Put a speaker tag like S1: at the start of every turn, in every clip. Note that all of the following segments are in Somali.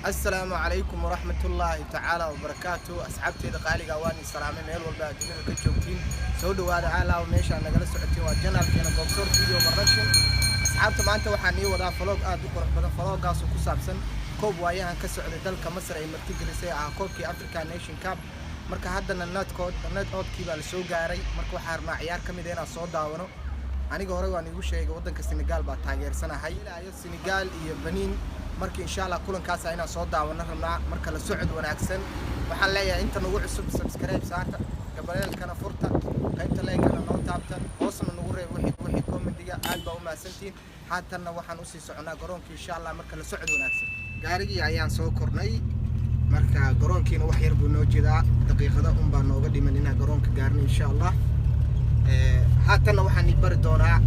S1: السلام عليكم ورحمة الله تعالى وبركاته. أصحابتي دقالي قواني السلام ميل والبعد من كجوتين سودوا هذا علا وميش أنا جلست عتي والجنال كنا بوكسور فيديو برشين. أصحابتي ما أنت وحني وذا فلوق دكتور بدن فلوق قاسو كسابسن كوب وياها كسر دل كمصر أي مرتجل ساعة كوب كي أفريقيا نيشن كاب مركا هذا النت كود النت أوت كيبا السوق جاري مركو حارنا عيار كميدينا صوت داونو أنا جوهر وأنا يقول شيء وطن كالسنغال بعد سنة هاي لا السنغال يبنين markii insha Allah kulankaas ayna soo daawano rabnaa marka la socod wanaagsan waxaan leeyahay inta nagu cusub subscribe saarta gabalelkana furta qaybta leekana noo taabta hoosna nagu reeb wixii commentiga aad baa u maasantiin haatan waxaan u sii soconaa garoonka insha Allah marka la socod wanaagsan gaarigii ayaan soo kornay marka garoonkiina wax yar buu noo jeedaa daqiiqada baa nooga dhiman inaan garoonka gaarno insha Allah haatan waxaan bari doonaa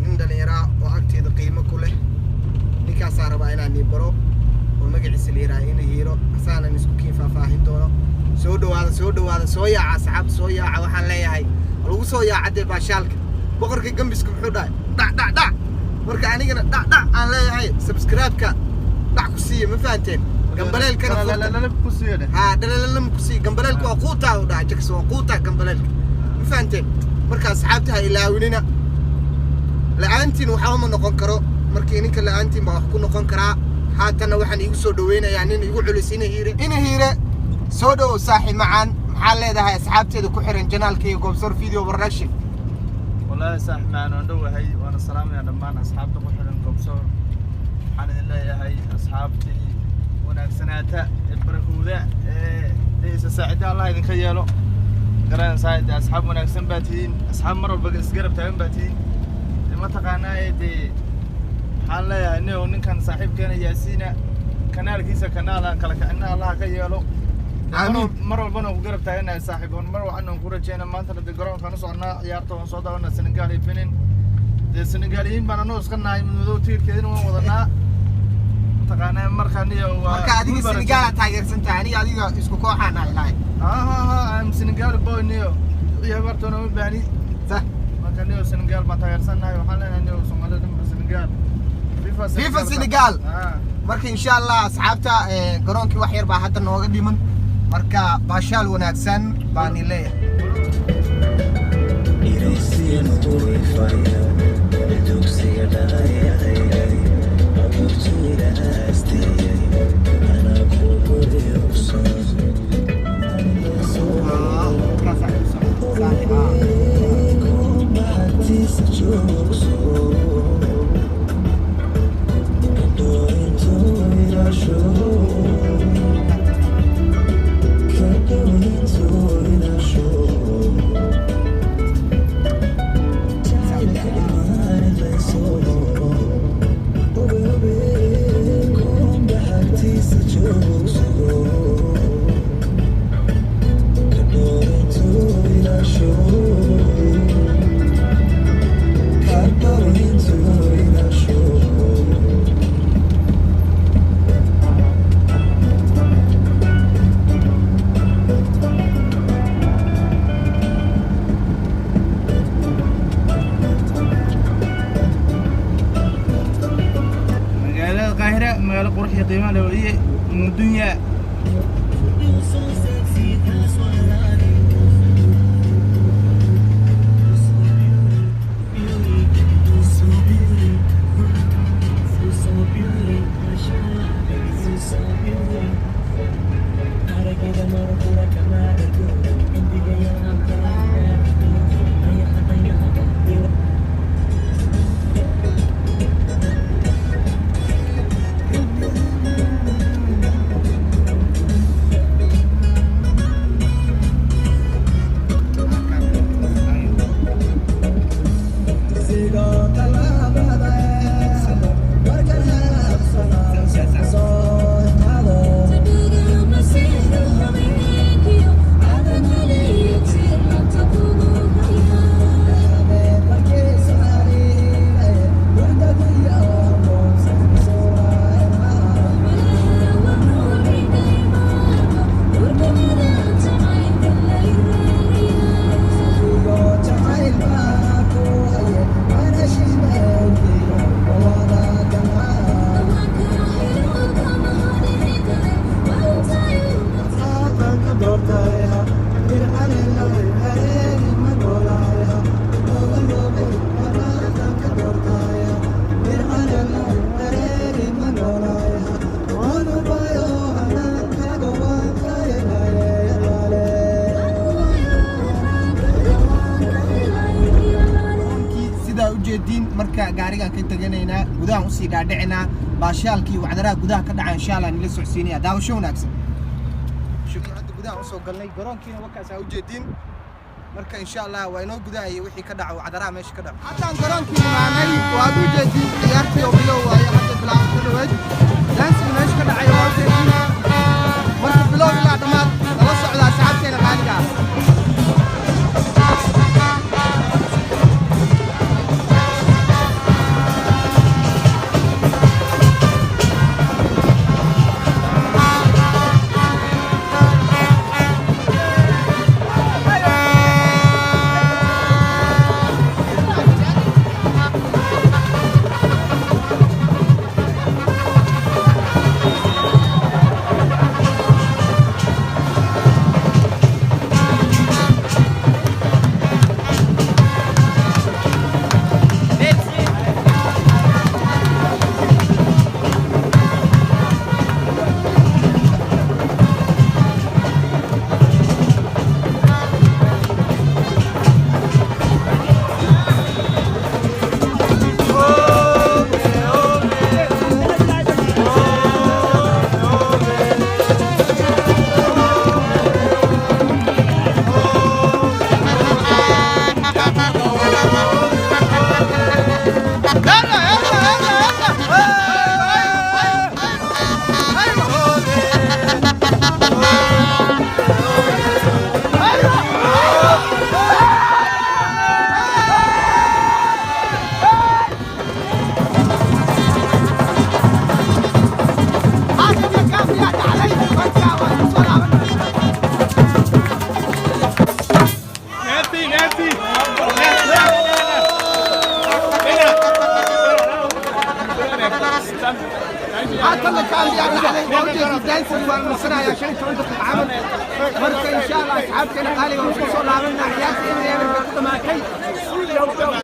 S1: nin dhalinyaro oo agteeda qiimo ku leh ninkaas araba inaan baro oo magaciisa leeyahay in hiro asana isku kiin faahfaahin doono soo dhawaada soo yaaca asxaab soo yaaca waxaan leeyahay lagu soo yaacay baashaalka boqorka gambiska muxuu dhaay dhac marka anigana dhac aan leeyahay subscribe-ka dhac ku siiyo ma fahanteen gambaleelkana ku siiyo dhalaalama ku siiyo gambaleelku waa quutaa u dhaay jikso waa quutaa gambaleelka ma fahanteen marka asxaabta ha ilaawinina la'aantiin waxa ma noqon karo markii ninka la'aantiin baa wax ku noqon karaa haatan waxaan igu soo dhaweynayaa nin igu culus in hiire soo dhaw saaxiib macaan maxaa leedahay asxaabteeda ku xiran janaalkayga goobsor video barnaamij
S2: wallahi saaxiib macaan oo dhawahay waana salaamayaa dhammaan asxaabta ku xiran goobsor waxaan idin leeyahay asxaabtii wanaagsanaata barakooda deesa saacida Allah idinka yeelo garan saacida asxaab wanaagsan baa tihiin asxaab mar walba isgarab taagan baa tihiin ma taqaanaayay حلا إنه ونكان صاحب كان ياسينا كنال كيسة كنال كلا كأنه الله كيالو مرة بنا وقرب تاعنا صاحبهم مرة عنهم كورة جينا ما أنت تقرأون كانوا صارنا يارتون صودا ونا السنغالي بينين السنغاليين بنا نوس كنا من ذو تير كذا ووضنا تقانا مرخانية
S1: مركادي السنغال تاجر سنتاني هذه إسكو كوحنا هاي
S2: أم سنغال بوي نيو يهبرتونا مباني
S1: صح
S2: مركانيو السنغال ما تاجر سنة وحنا نيو سومالي دم السنغال
S1: فيفا السنغال marka insha Allah asxaabta garoonki wax yar baa hadda nooga dhiman marka baashaal wanaagsan baan
S2: مقالة قرح قيمة لوية من الدنيا
S1: gudaha u sii dhaadhicinaa baashaalkii wacdaraha gudaha ka dhacay insha Allah nila socodsiinaya daawasho wanaagsan shukran hadda gudaha u soo galnay garoonkiina wakaas u jeedin marka insha Allah waa inoo gudaha iyo wixii ka dhaco wacdaraha meesha ka dhaco haddaan garoonkii imaanay waa u jeedin ciyaartii oo bilow waaye hadda bilaab ka dhaweyd daansiga meesha ka dhacay waa u jeedin marka bilow ilaa dhammaad nala socda asxaabteena qaaliga ah هاتنا كان يعني علي موجود دانس والمصنع يا شريك عندك العمل مركز ان شاء الله اصحابنا قالوا وصلوا لنا حياتي اللي يعمل ما كي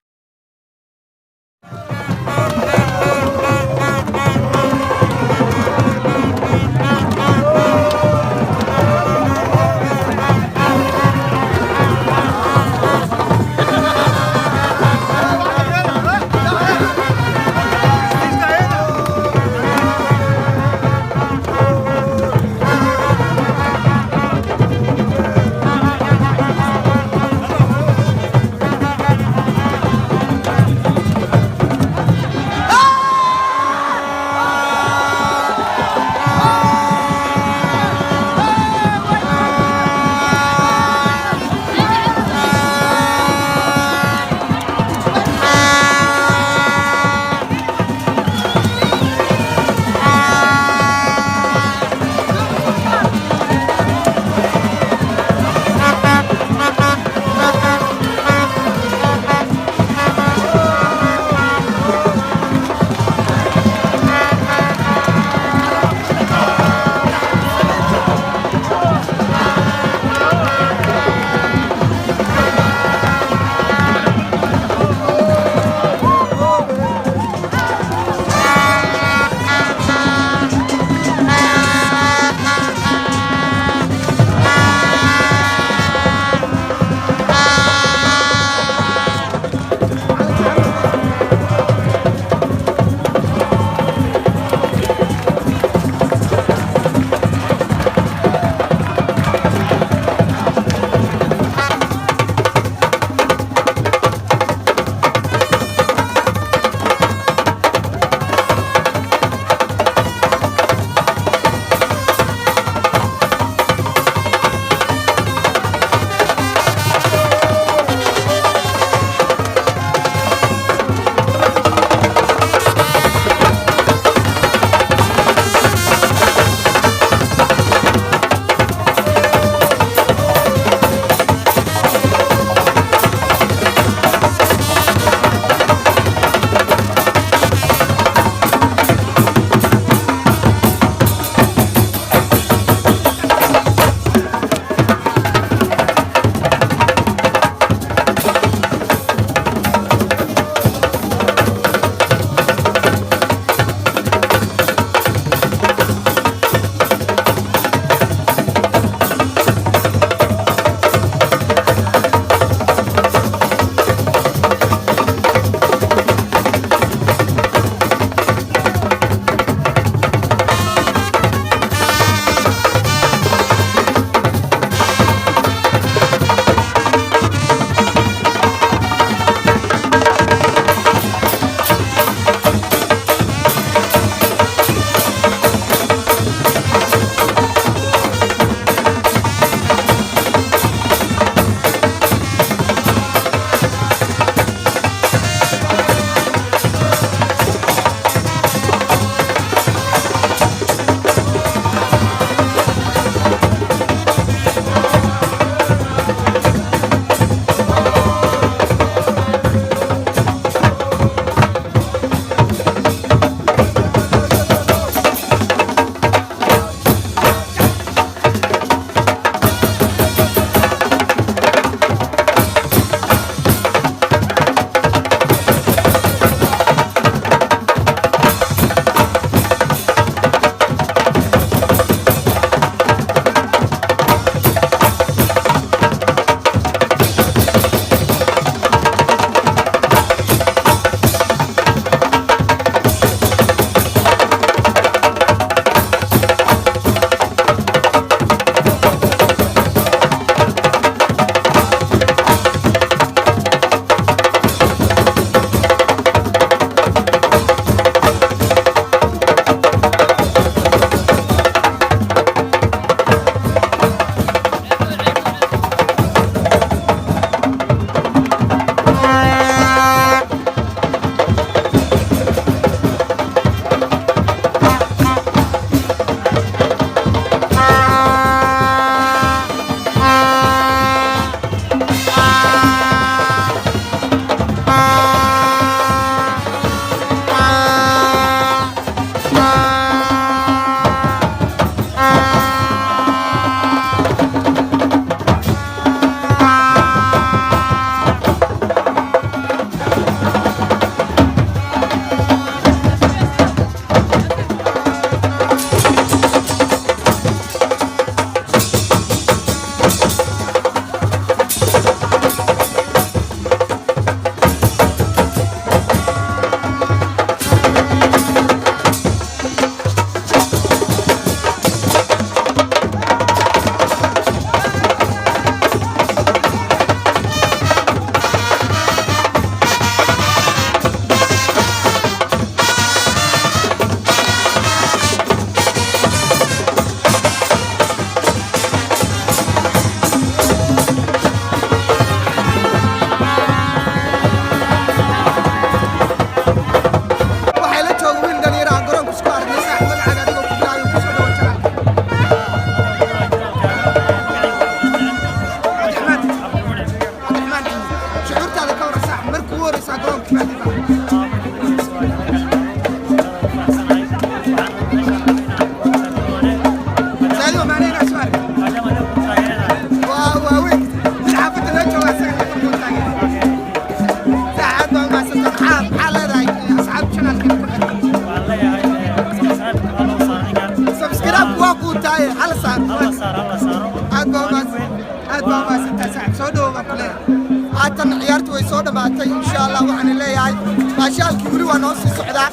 S1: haatan ciyaartu way soo dhamaatay insha Allah waxaan leeyahay baashaalkii wali waa noo sii socdaa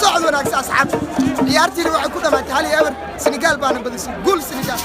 S1: socod wanaagsan asxaab ciyaartiina waxay ku dhamaatay hal eber Senegal baana badisay gool Senegal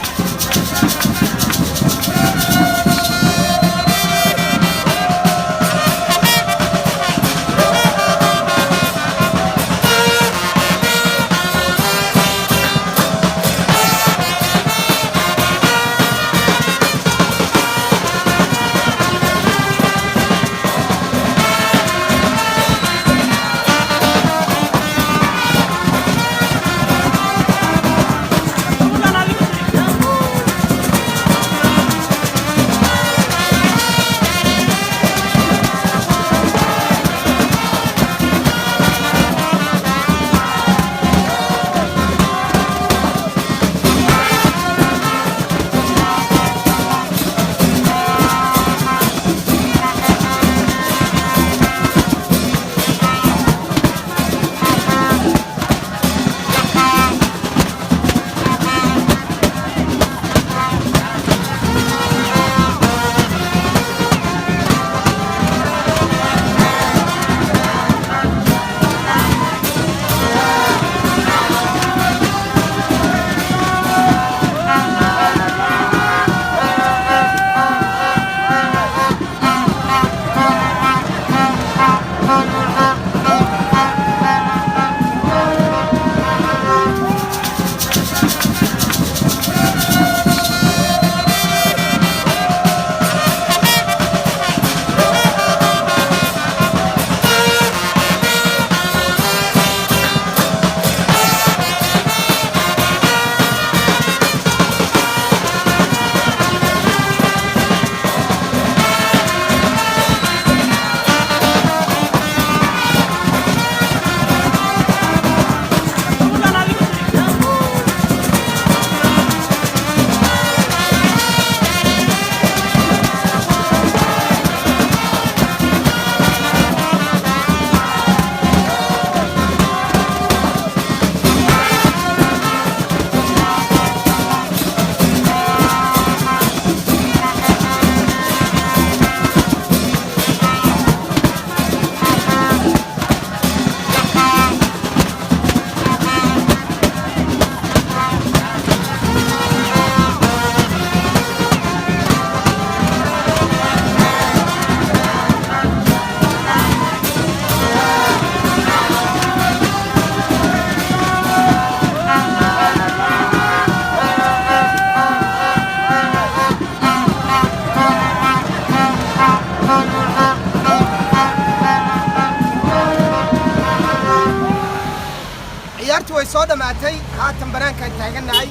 S1: ciyaartu way soo dhamaatay haatan banaanka taaganahay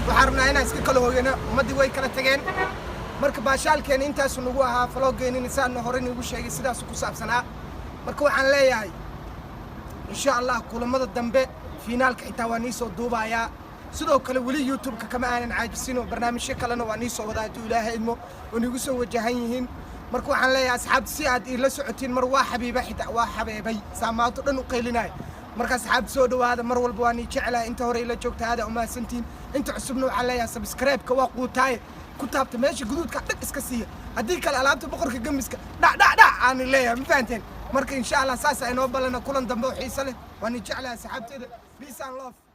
S1: waxaan rabnaa inaan iska kala hoyano ummadii way kala tageen marka baashaalkeena intaas nagu ahaa falogeenin isaan hore nagu sheegay sidaas ku saabsanaa marka waxaan leeyahay insha Allah kulamada dambe finaalka xitaa waa soo duubayaa sidoo kale wali YouTube ka kama aanan caajisino barnaamijyo kalena waa soo wadaa Ilaahay idmo oo nagu soo wajahan yihiin marka waxaan leeyahay asxaabta si aad ila socotiin mar waa xabiiba xitaa waa xabeebay saamaato dhan u qeylinay marka asxaabta soo dhawaada mar walba waan jecelahay inta hore ila joogta hada uma santiin inta cusubna waxaan leeyahay subscribe ka waa quutaay ku taabta meesha guduudka dhag iska siiya haddii kale alaabta boqorka gamiska dhac aan leeyahay ma fahanteen marka insha Allah saas ay noo balana kulan dambe oo xiiso leh waan jecelahay asxaabteeda peace and love